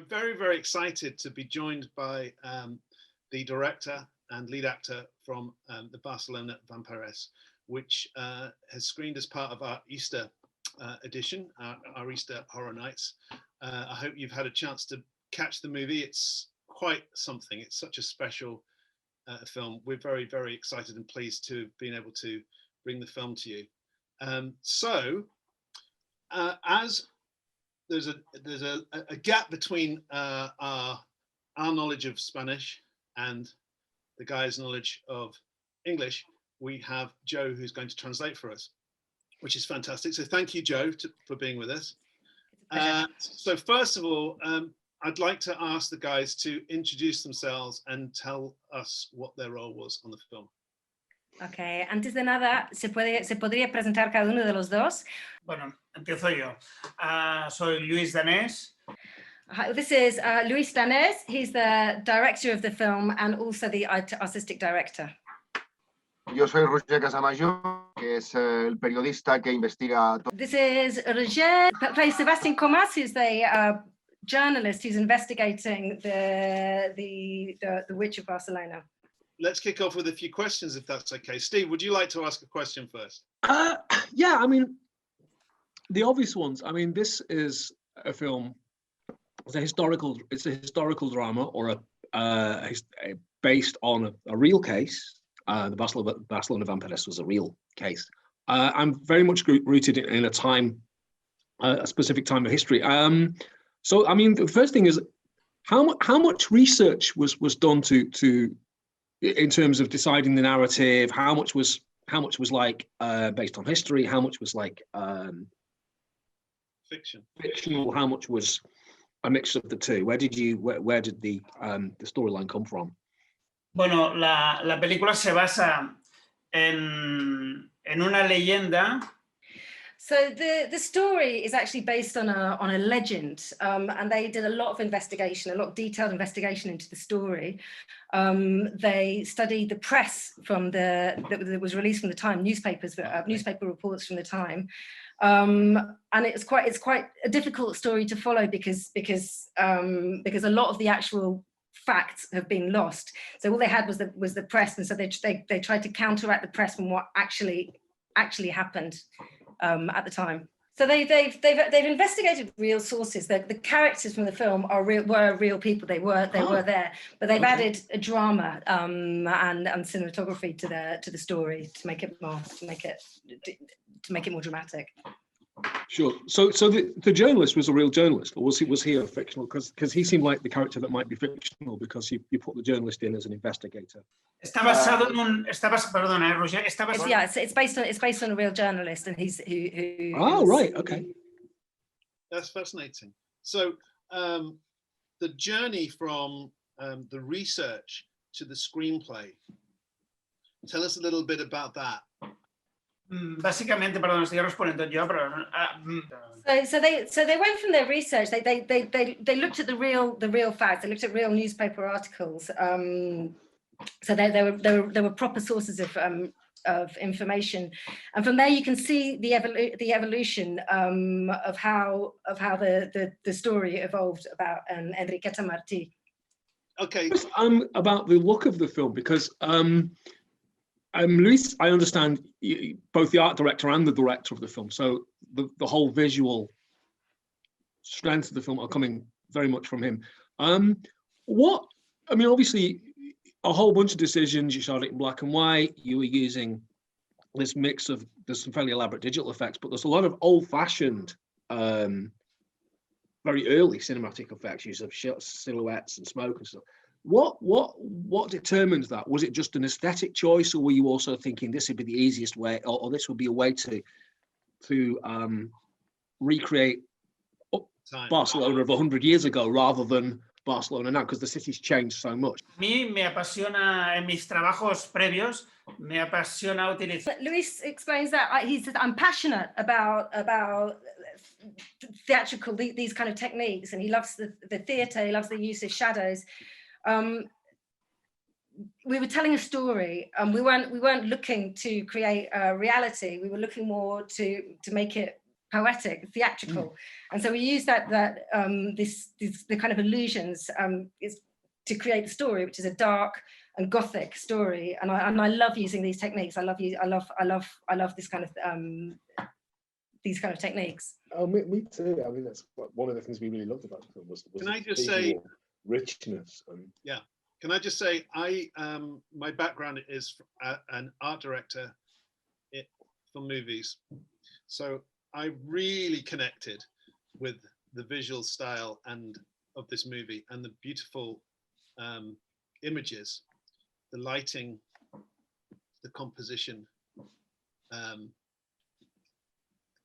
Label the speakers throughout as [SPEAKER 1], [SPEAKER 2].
[SPEAKER 1] very, very excited to be joined by the director and lead actor from the Barcelona Vampiress, which has screened as part of our Easter edition, our Easter Horror Nights. I hope you've had a chance to catch the movie. It's quite something. It's such a special film. We're very, very excited and pleased to have been able to bring the film to you. As there's a gap between our knowledge of Spanish and the guy's knowledge of English, we have Joe who's going to translate for us, which is fantastic. So thank you, Joe, for being with us. So first of all, I'd like to ask the guys to introduce themselves and tell us what their role was on the film.
[SPEAKER 2] Okay, antes de nada, ¿se podría presentar cada uno de los dos?
[SPEAKER 3] Bueno, empiezo yo. Soy Lluís Danés.
[SPEAKER 2] This is Lluís Danés. He's the director of the film and also the artistic director.
[SPEAKER 4] Yo soy Roger Casamajor, que es el periodista que investiga.
[SPEAKER 2] This is Roger, plays Sebastian Comas, who's the journalist who's investigating the Witch of Barcelona.
[SPEAKER 1] Let's kick off with a few questions, if that's okay. Steve, would you like to ask a question first?
[SPEAKER 5] Yeah, I mean, the obvious ones. I mean, this is a film. It's a historical drama, or based on a real case. The Barcelona Vampiress was a real case. I'm very much rooted in a specific time of history. So, I mean, the first thing is, how much research was done to in terms of deciding the narrative? How much was like based on history? How much was like fictional? How much was a mix of the two? Where did the storyline come from?
[SPEAKER 3] Bueno, la película se basa en una leyenda.
[SPEAKER 2] So the story is actually based on a legend, and they did a lot of investigation, a lot of detailed investigation into the story. They studied the press that was released from the time, newspaper reports from the time, and it's quite a difficult story to follow because a lot of the actual facts have been lost. So all they had was the press, and so they tried to counteract the press from what actually happened at the time. So they've investigated real sources. The characters from the film were real people. They were there, but they've added a drama and cinematography to the story to make it more dramatic.
[SPEAKER 5] Sure. So the journalist was a real journalist, or was he a fictional? Because he seemed like the character that might be fictional because you put the journalist in as an investigator.
[SPEAKER 3] Está basado en un. Perdona, Roger.
[SPEAKER 2] It's based on a real journalist, and he's who.
[SPEAKER 5] Oh, right. Okay.
[SPEAKER 1] That's fascinating. So the journey from the research to the screenplay. Tell us a little bit about that.
[SPEAKER 3] Básicamente, perdón, estoy respondiendo yo, pero.
[SPEAKER 2] So they went from their research. They looked at the real facts. They looked at real newspaper articles. So there were proper sources of information, and from there you can see the evolution of how the story evolved about Enriqueta Martí.
[SPEAKER 1] Okay.
[SPEAKER 5] About the look of the film, because Lluís, I understand both the art director and the director of the film, so the whole visual strengths of the film are coming very much from him. Obviously, a whole bunch of decisions. You shot it in black and white. You were using this mix of, there's some fairly elaborate digital effects, but there's a lot of old-fashioned, very early cinematic effects, use of silhouettes and smoke and stuff. What determines that? Was it just an aesthetic choice, or were you also thinking this would be the easiest way, or this would be a way to recreate Barcelona of 100 years ago rather than Barcelona now, because the city's changed so much?
[SPEAKER 3] A mí me apasiona, en mis trabajos previos, me apasiona utilizar.
[SPEAKER 2] Lluís explains that he says, I'm passionate about theatrical, these kind of techniques, and he loves the theatre, he loves the use of shadows. We were telling a story, and we weren't looking to create a reality. We were looking more to make it poetic, theatrical, and so we use the kind of illusions is to create the story, which is a dark and gothic story. And I love using these techniques. I love this kind of these kind of techniques.
[SPEAKER 6] Oh, me too. I mean, that's one of the things we really loved about the film was
[SPEAKER 1] Can I
[SPEAKER 6] its
[SPEAKER 1] just say,
[SPEAKER 6] visual richness. And
[SPEAKER 1] yeah, can I just say, my background is an art director for movies, so I really connected with the visual style of this movie and the beautiful images, the lighting, the composition,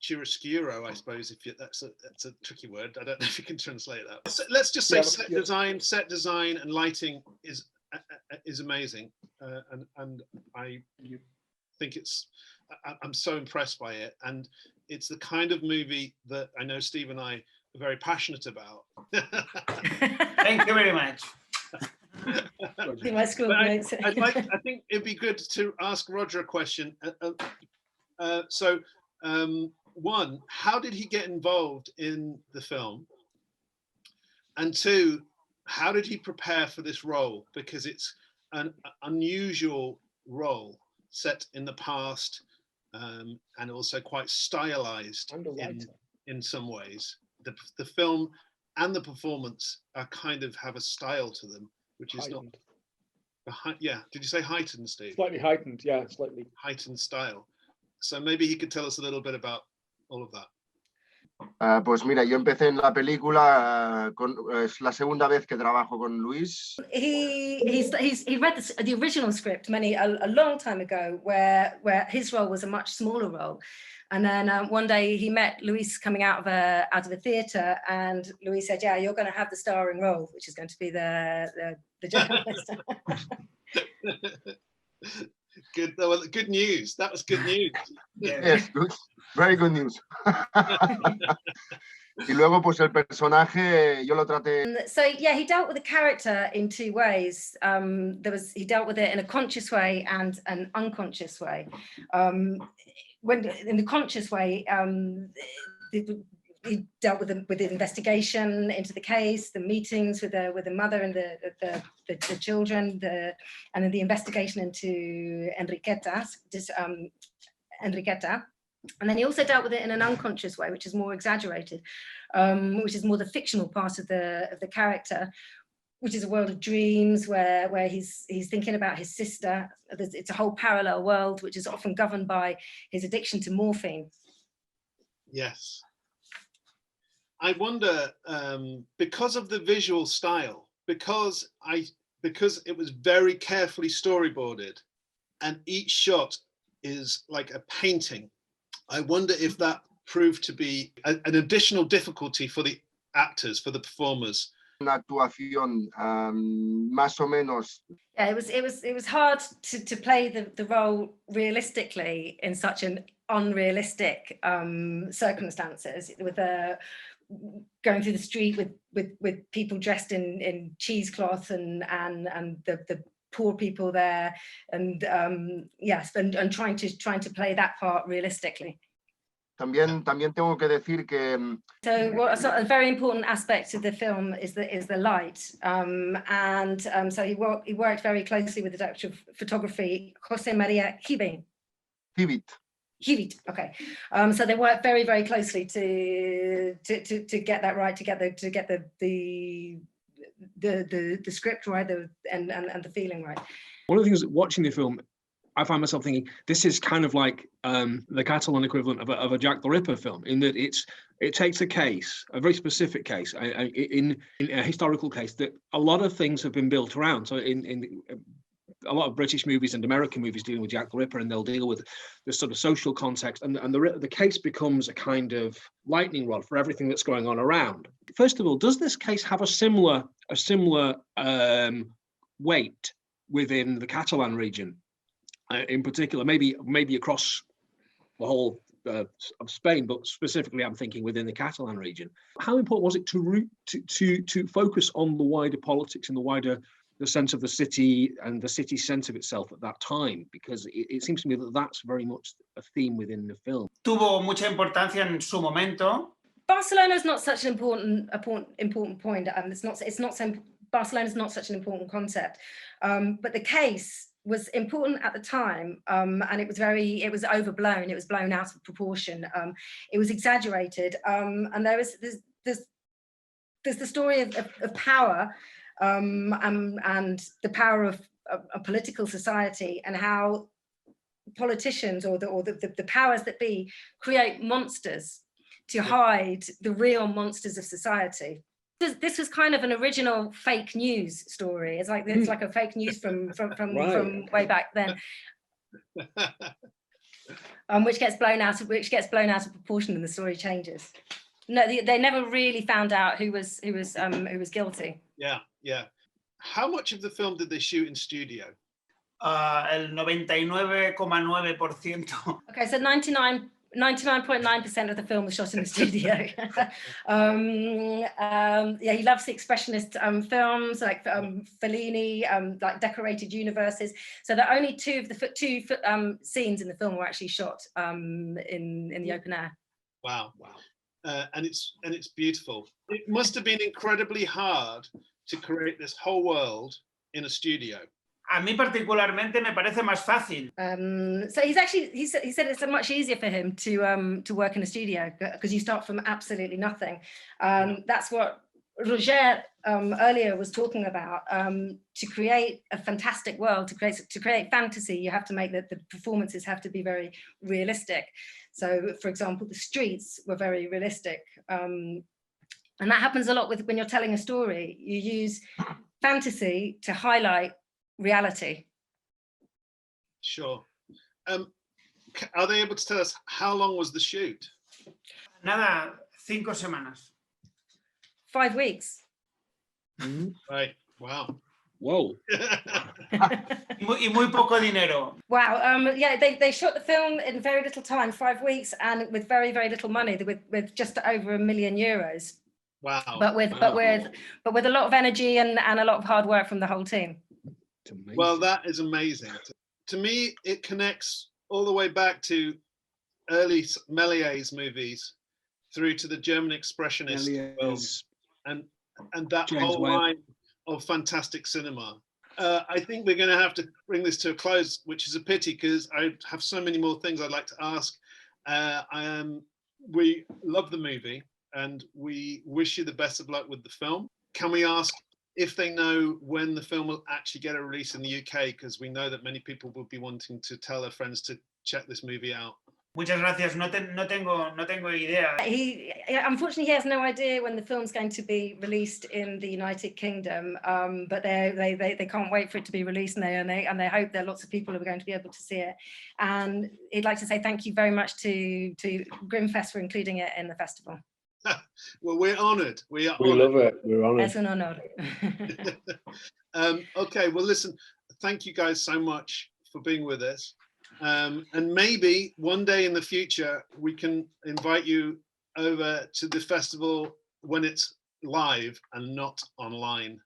[SPEAKER 1] chiaroscuro, I suppose, that's a tricky word. I don't know if you can translate that. So let's just say set design and lighting is amazing, and I think I'm so impressed by it, and it's the kind of movie that I know Steve and I are very passionate about.
[SPEAKER 3] Thank you very much.
[SPEAKER 2] I think it'd be good to ask Roger a question. One, how did he get involved in the film? And two, how did he prepare for this role? Because it's an unusual role set in the past, and also quite stylized in some ways. The film and the performance are kind of have a style to them, which is
[SPEAKER 6] heightened.
[SPEAKER 1] Yeah, did you say heightened, Steve?
[SPEAKER 6] Slightly heightened, yeah, slightly.
[SPEAKER 1] Heightened style. So maybe he could tell us a little bit about all of that.
[SPEAKER 4] Pues mira, yo empecé en la película, es la segunda vez que trabajo con Lluís.
[SPEAKER 2] He read the original script a long time ago, where his role was a much smaller role, and then one day he met Lluís coming out of a theatre, and Lluís said, "Yeah, you're going to have the starring role, which is going to be the journalist."
[SPEAKER 1] Good news. That was good news.
[SPEAKER 4] Yes, good. Very good news. Y luego, pues el personaje, yo lo traté.
[SPEAKER 2] So yeah, he dealt with the character in two ways. He dealt with it in a conscious way and an unconscious way. When in the conscious way, he dealt with the investigation into the case, the meetings with the mother and the children, and then the investigation into Enriqueta. And then he also dealt with it in an unconscious way, which is more exaggerated, which is more the fictional part of the character, which is a world of dreams where he's thinking about his sister. It's a whole parallel world, which is often governed by his addiction to morphine.
[SPEAKER 1] Yes. I wonder, because of the visual style, because it was very carefully storyboarded, and each shot is like a painting. I wonder if that proved to be an additional difficulty for the actors, for the performers.
[SPEAKER 4] Una actuación más o menos.
[SPEAKER 2] Yeah, it was hard to play the role realistically in such an unrealistic circumstances, with going through the street with people dressed in cheesecloth and the poor people there, and yes, and trying to play that part realistically.
[SPEAKER 4] También tengo que decir que.
[SPEAKER 2] So a very important aspect of the film is the light, so he worked very closely with the director of photography, José María Civit. Okay, so they worked very, very closely to get that right, to get the script right, and the feeling right.
[SPEAKER 5] One of the things watching the film, I find myself thinking, this is kind of like the Catalan equivalent of a Jack the Ripper film, in that it takes a case, a very specific case, in a historical case that a lot of things have been built around. So in a lot of British movies and American movies dealing with Jack the Ripper, and they'll deal with the sort of social context, and the case becomes a kind of lightning rod for everything that's going on around. First of all, does this case have a similar weight within the Catalan region, in particular, maybe across the whole of Spain, but specifically I'm thinking within the Catalan region? How important was it to focus on the wider politics and the the sense of the city and the city sense of itself at that time, because it seems to me that that's very much a theme within the film.
[SPEAKER 3] Tuvo mucha importancia en su momento.
[SPEAKER 2] Barcelona is not such an important point. Barcelona is not such an important concept, but the case was important at the time, and it was overblown. It was blown out of proportion. It was exaggerated, and there's the story of power, and the power of a political society, and how politicians or the powers that be create monsters to hide the real monsters of society. This was kind of an original fake news story. It's like a fake news from way back then, which gets blown out of proportion, and the story changes. No, they never really found out who was guilty.
[SPEAKER 1] Yeah. How much of the film did they shoot in studio?
[SPEAKER 3] El 99,9%.
[SPEAKER 2] Okay, so 99.9% of the film was shot in the studio. Yeah, he loves the expressionist films, like Fellini, like decorated universes. So the only two scenes in the film were actually shot in the open air.
[SPEAKER 1] Wow. And it's beautiful. It must have been incredibly hard to create this whole world in a studio.
[SPEAKER 3] A mí particularmente me parece más fácil.
[SPEAKER 2] So he said it's much easier for him to work in a studio, because you start from absolutely nothing. That's what Roger earlier was talking about. To create a fantastic world, to create fantasy, you have to make the performances have to be very realistic. So, for example, the streets were very realistic, and that happens a lot when you're telling a story. You use fantasy to highlight reality.
[SPEAKER 1] Sure. Are they able to tell us how long was the shoot?
[SPEAKER 3] Nada, 5 semanas.
[SPEAKER 2] 5 weeks.
[SPEAKER 1] Right. Wow.
[SPEAKER 5] Whoa.
[SPEAKER 3] Y muy poco dinero.
[SPEAKER 2] Wow. Yeah, they shot the film in very little time, 5 weeks, and with very, very little money, with just over €1 million.
[SPEAKER 1] Wow.
[SPEAKER 2] But with a lot of energy and a lot of hard work from the whole team.
[SPEAKER 1] Well, that is amazing. To me, it connects all the way back to early Méliès movies through to the German expressionist films, and that
[SPEAKER 5] James
[SPEAKER 1] whole
[SPEAKER 5] Whale.
[SPEAKER 1] line of fantastic cinema. I think we're going to have to bring this to a close, which is a pity, because I have so many more things I'd like to ask. We love the movie, and we wish you the best of luck with the film. Can we ask if they know when the film will actually get a release in the UK, because we know that many people will be wanting to tell their friends to check this movie out.
[SPEAKER 3] Muchas gracias. No tengo idea.
[SPEAKER 2] Unfortunately, he has no idea when the film's going to be released in the United Kingdom, but they can't wait for it to be released, and they hope that lots of people are going to be able to see it. And he'd like to say thank you very much to Grimfest for including it in the festival.
[SPEAKER 1] Well, we're honoured. We
[SPEAKER 6] love it. We're honoured.
[SPEAKER 2] Es un honor.
[SPEAKER 1] Okay, well, listen, thank you guys so much for being with us. And maybe one day in the future, we can invite you over to the festival when it's live and not online.